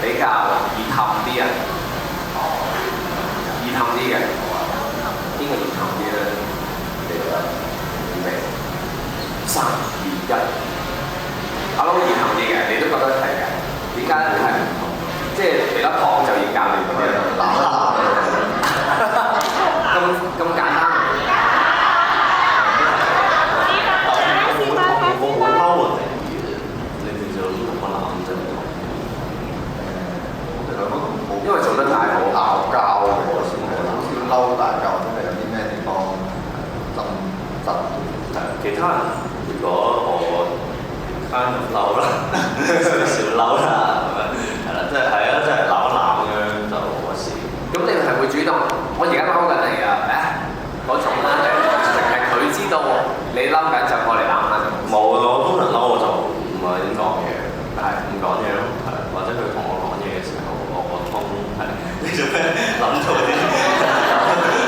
比較熱氹啲人，熱氹啲嘅，邊個熱氹啲咧？你覺得？預備3、2、1，阿撈熱氹啲嘅，你都覺得係嘅？點解係唔同？即係嚟粒糖就要搞掂嗰啲攬一攬咁簡單。因為做得太好鬧交嘅，我先係好少嬲大家，或者係有啲咩地方爭。其他人如果我kind of嬲啦，少嬲啦，係啦，即係啊，即係攬一攬咁樣就冇乜事。咁你係會主動？我而家嬲緊你啊！嗰種啦，定係佢知道你嬲緊就過嚟攬下就冇啊！我通常嬲我就唔係點講嘢，係唔講嘢咯，係或者佢同我講嘢嘅時候，我通係你做咩諗到啲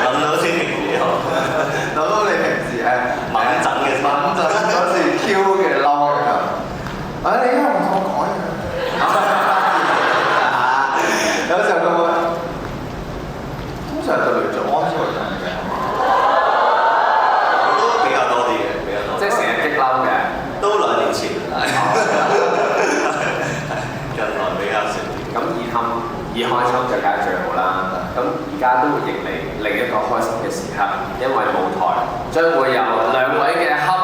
諗到啲平時諗到你平時敏陣嘅嗰時 Q 嘅嬲㗎。你而家唔同我講嘢。有時候佢會通常對女仔安慰人嘅。即係成日激嬲嘅，都2年前，近來比較少。咁易開心就梗係最好啦。咁而家都會迎嚟另一個開心嘅時刻，因為舞台將會有2位嘅恰